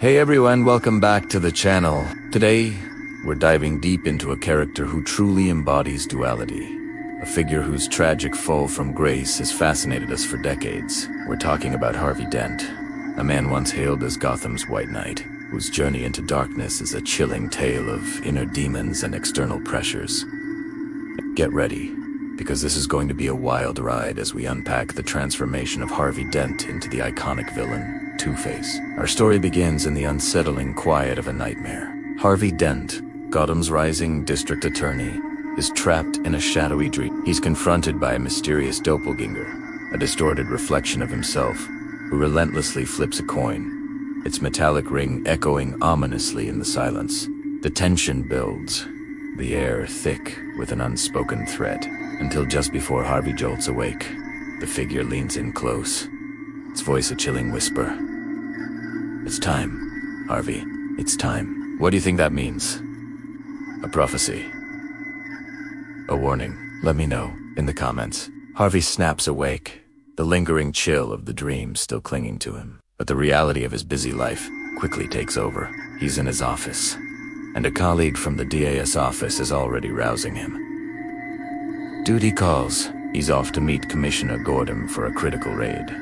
Hey everyone, welcome back to the channel. Today, we're diving deep into a character who truly embodies duality. A figure whose tragic fall from grace has fascinated us for decades. We're talking about Harvey Dent, a man once hailed as Gotham's White Knight, whose journey into darkness is a chilling tale of inner demons and external pressures. Get ready, because this is going to be a wild ride as we unpack the transformation of Harvey Dent into the iconic villain, Two-Face. Our story begins in the unsettling quiet of a nightmare. Harvey Dent, Gotham's rising district attorney, is trapped in a shadowy dream. He's confronted by a mysterious doppelganger, a distorted reflection of himself, who relentlessly flips a coin, its metallic ring echoing ominously in the silence. The tension builds, the air thick with an unspoken threat, until just before Harvey jolts awake, the figure leans in close, its voice a chilling whisper. "It's time, Harvey. It's time." What do you think that means? A prophecy? A warning? Let me know in the comments. Harvey snaps awake, the lingering chill of the dream still clinging to him. But the reality of his busy life quickly takes over. He's in his office, and a colleague from the DA's office is already rousing him. Duty calls. He's off to meet Commissioner Gordon for a critical raid.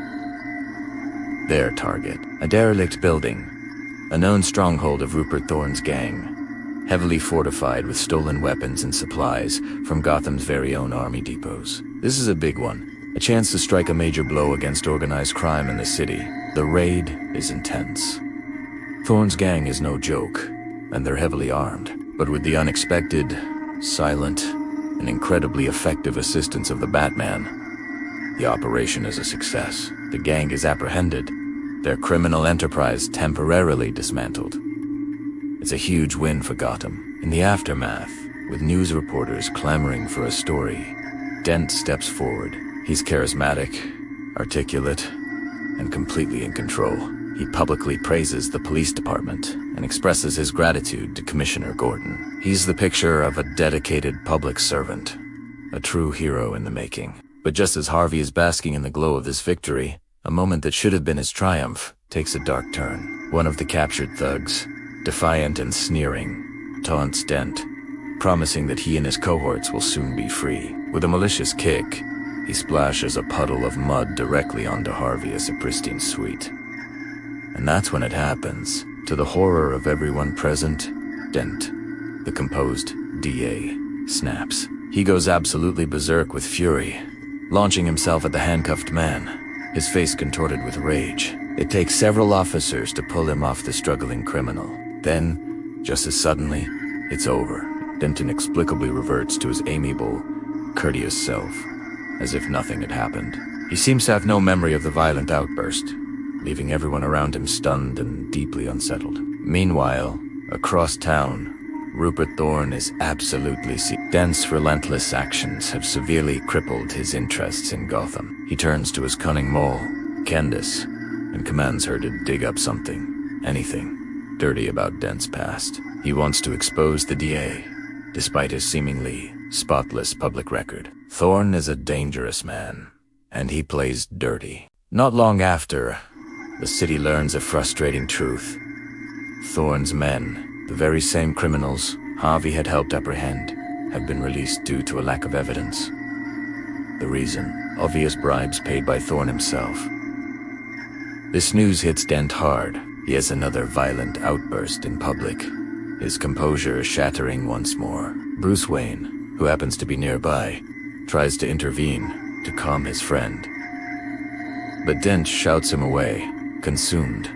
Their target, a derelict building, a known stronghold of Rupert Thorne's gang, heavily fortified with stolen weapons and supplies from Gotham's very own army depots. This is a big one, a chance to strike a major blow against organized crime in the city. The raid is intense. Thorne's gang is no joke, and they're heavily armed. But with the unexpected, silent, and incredibly effective assistance of the Batman, the operation is a success. The gang is apprehended, their criminal enterprise temporarily dismantled. It's a huge win for Gotham. In the aftermath, with news reporters clamoring for a story, Dent steps forward. He's charismatic, articulate, and completely in control. He publicly praises the police department and expresses his gratitude to Commissioner Gordon. He's the picture of a dedicated public servant, a true hero in the making. But just as Harvey is basking in the glow of this victory, a moment that should have been his triumph takes a dark turn. One of the captured thugs, defiant and sneering, taunts Dent, promising that he and his cohorts will soon be free. With a malicious kick, he splashes a puddle of mud directly onto Harvey as a pristine sweet. And that's when it happens. To the horror of everyone present, Dent, the composed DA, snaps. He goes absolutely berserk with fury, launching himself at the handcuffed man, his face contorted with rage. It takes several officers to pull him off the struggling criminal. Then, just as suddenly, it's over. Dent inexplicably reverts to his amiable, courteous self, as if nothing had happened. He seems to have no memory of the violent outburst, leaving everyone around him stunned and deeply unsettled. Meanwhile, across town, Rupert Thorne is absolutely Dent's relentless actions have severely crippled his interests in Gotham. He turns to his cunning mole, Candace, and commands her to dig up something, anything, dirty about Dent's past. He wants to expose the DA, despite his seemingly spotless public record. Thorne is a dangerous man, and he plays dirty. Not long after, the city learns a frustrating truth. Thorne's men, the very same criminals Harvey had helped apprehend, have been released due to a lack of evidence. The reason? Obvious bribes paid by Thorne himself. This news hits Dent hard. He has another violent outburst in public, his composure shattering once more. Bruce Wayne, who happens to be nearby, tries to intervene to calm his friend. But Dent shouts him away, consumed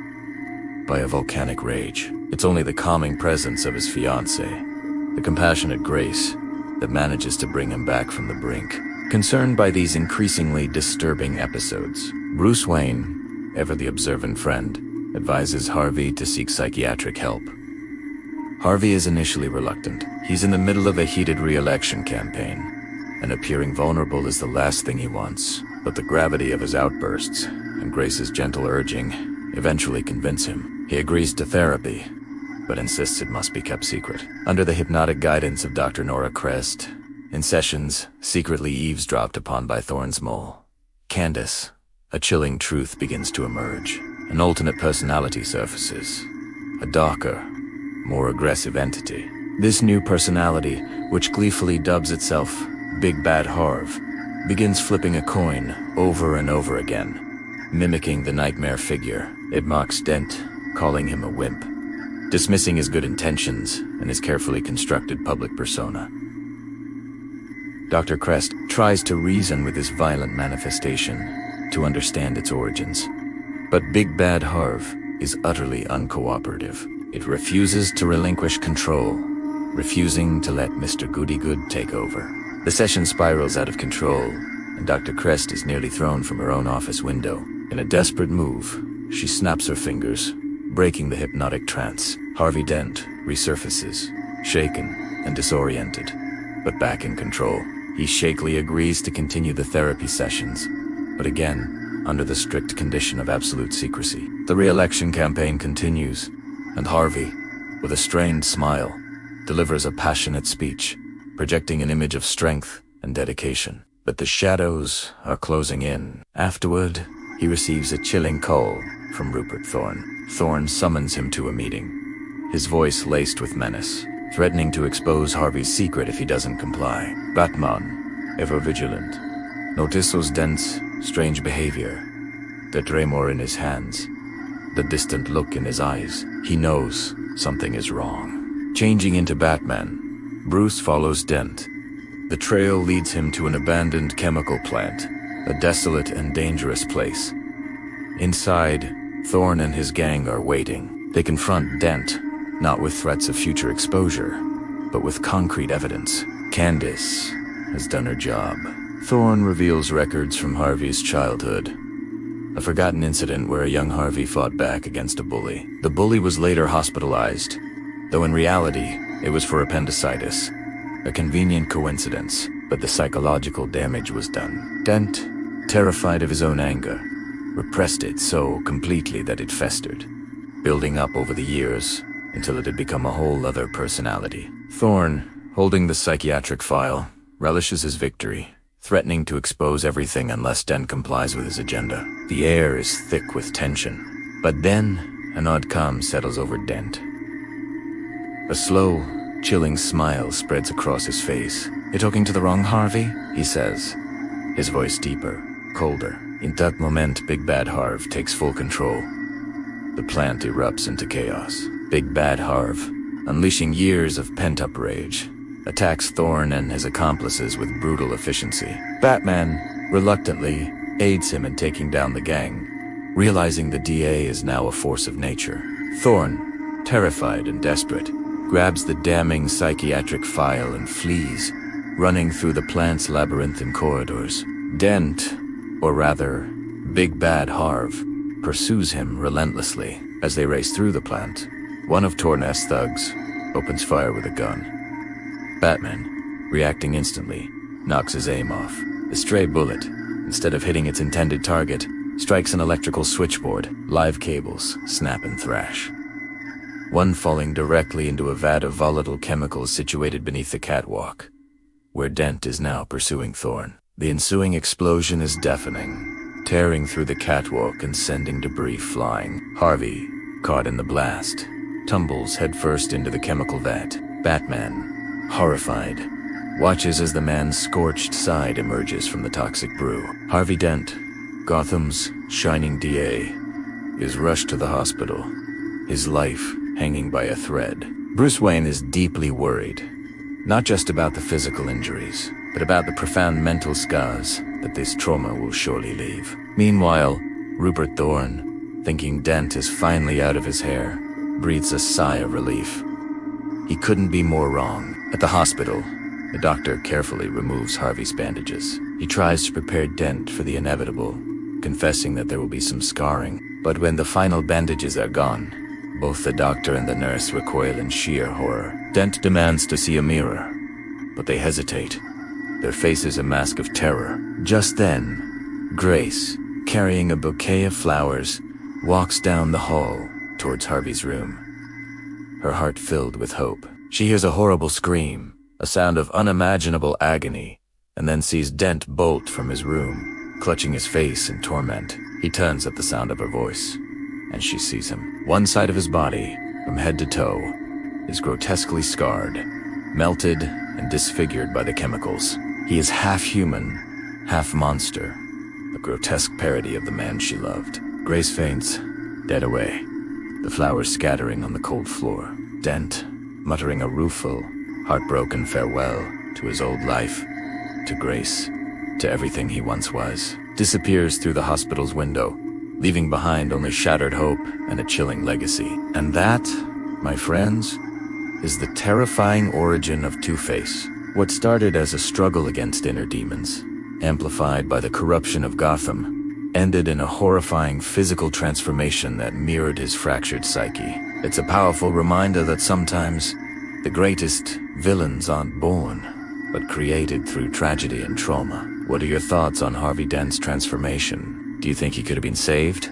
by a volcanic rage. It's only the calming presence of his fiancée, the compassionate grace, that manages to bring him back from the brink. Concerned by these increasingly disturbing episodes, Bruce Wayne, ever the observant friend, advises Harvey to seek psychiatric help. Harvey is initially reluctant. He's in the middle of a heated re-election campaign, and appearing vulnerable is the last thing he wants. But the gravity of his outbursts and Grace's gentle urging eventually convince him. He agrees to therapy, but insists it must be kept secret. Under the hypnotic guidance of Dr. Nora Crest, in sessions secretly eavesdropped upon by Thorne's mole, Candace, a chilling truth begins to emerge. An alternate personality surfaces, a darker, more aggressive entity. This new personality, which gleefully dubs itself Big Bad Harv, begins flipping a coin over and over again, mimicking the nightmare figure. It mocks Dent, calling him a wimp, dismissing his good intentions and his carefully constructed public persona. Dr. Crest tries to reason with this violent manifestation to understand its origins. But Big Bad Harv is utterly uncooperative. It refuses to relinquish control, refusing to let Mr. Goody-Good take over. The session spirals out of control, and Dr. Crest is nearly thrown from her own office window. In a desperate move, she snaps her fingers, breaking the hypnotic trance. Harvey Dent resurfaces, shaken and disoriented, but back in control. He shakily agrees to continue the therapy sessions, but again, under the strict condition of absolute secrecy. The re-election campaign continues, and Harvey, with a strained smile, delivers a passionate speech, projecting an image of strength and dedication. But the shadows are closing in. Afterward, he receives a chilling call from Rupert Thorne. Thorne summons him to a meeting, his voice laced with menace, threatening to expose Harvey's secret if he doesn't comply. Batman, ever vigilant, notices Dent's strange behavior, the tremor in his hands, the distant look in his eyes. He knows something is wrong. Changing into Batman, Bruce follows Dent. The trail leads him to an abandoned chemical plant, a desolate and dangerous place. Inside, Thorne and his gang are waiting. They confront Dent, not with threats of future exposure, but with concrete evidence. Candace has done her job. Thorne reveals records from Harvey's childhood, a forgotten incident where a young Harvey fought back against a bully. The bully was later hospitalized, though in reality, it was for appendicitis. A convenient coincidence, but the psychological damage was done. Dent, terrified of his own anger, repressed it so completely that it festered, building up over the years until it had become a whole other personality. Thorne, holding the psychiatric file, relishes his victory, threatening to expose everything unless Dent complies with his agenda. The air is thick with tension, but then an odd calm settles over Dent. A slow, chilling smile spreads across his face. "You're talking to the wrong Harvey?" he says, his voice deeper, colder. In that moment, Big Bad Harv takes full control. The plant erupts into chaos. Big Bad Harv, unleashing years of pent-up rage, attacks Thorne and his accomplices with brutal efficiency. Batman, reluctantly, aids him in taking down the gang, realizing the DA is now a force of nature. Thorne, terrified and desperate, grabs the damning psychiatric file and flees, running through the plant's labyrinthine corridors. Dent, or rather, Big Bad Harv, pursues him relentlessly. As they race through the plant, one of Thorne's thugs opens fire with a gun. Batman, reacting instantly, knocks his aim off. The stray bullet, instead of hitting its intended target, strikes an electrical switchboard. Live cables snap and thrash, one falling directly into a vat of volatile chemicals situated beneath the catwalk, where Dent is now pursuing Thorne. The ensuing explosion is deafening, tearing through the catwalk and sending debris flying. Harvey, caught in the blast, tumbles headfirst into the chemical vat. Batman, horrified, watches as the man's scorched side emerges from the toxic brew. Harvey Dent, Gotham's shining DA, is rushed to the hospital, his life hanging by a thread. Bruce Wayne is deeply worried, not just about the physical injuries, but about the profound mental scars that this trauma will surely leave. Meanwhile, Rupert Thorne, thinking Dent is finally out of his hair, breathes a sigh of relief. He couldn't be more wrong. At the hospital, the doctor carefully removes Harvey's bandages. He tries to prepare Dent for the inevitable, confessing that there will be some scarring. But when the final bandages are gone, both the doctor and the nurse recoil in sheer horror. Dent demands to see a mirror, but they hesitate, their faces a mask of terror. Just then, Grace, carrying a bouquet of flowers, walks down the hall towards Harvey's room, her heart filled with hope. She hears a horrible scream, a sound of unimaginable agony, and then sees Dent bolt from his room, clutching his face in torment. He turns at the sound of her voice, and she sees him. One side of his body, a from head to toe, is grotesquely scarred, melted and disfigured by the chemicals. He is half human, half monster, a grotesque parody of the man she loved. Grace faints, dead away, the flowers scattering on the cold floor. Dent, muttering a rueful, heartbroken farewell to his old life, to Grace, to everything he once was, disappears through the hospital's window, leaving behind only shattered hope and a chilling legacy. And that, my friends, is the terrifying origin of Two-Face. What started as a struggle against inner demons, amplified by the corruption of Gotham, ended in a horrifying physical transformation that mirrored his fractured psyche. It's a powerful reminder that sometimes the greatest villains aren't born, but created through tragedy and trauma. What are your thoughts on Harvey Dent's transformation? Do you think he could have been saved?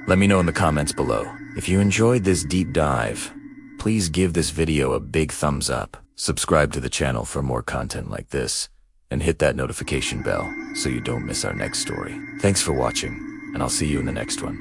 Let me know in the comments below. If you enjoyed this deep dive, please give this video a big thumbs up, subscribe to the channel for more content like this, and hit that notification bell so you don't miss our next story. Thanks for watching, and I'll see you in the next one.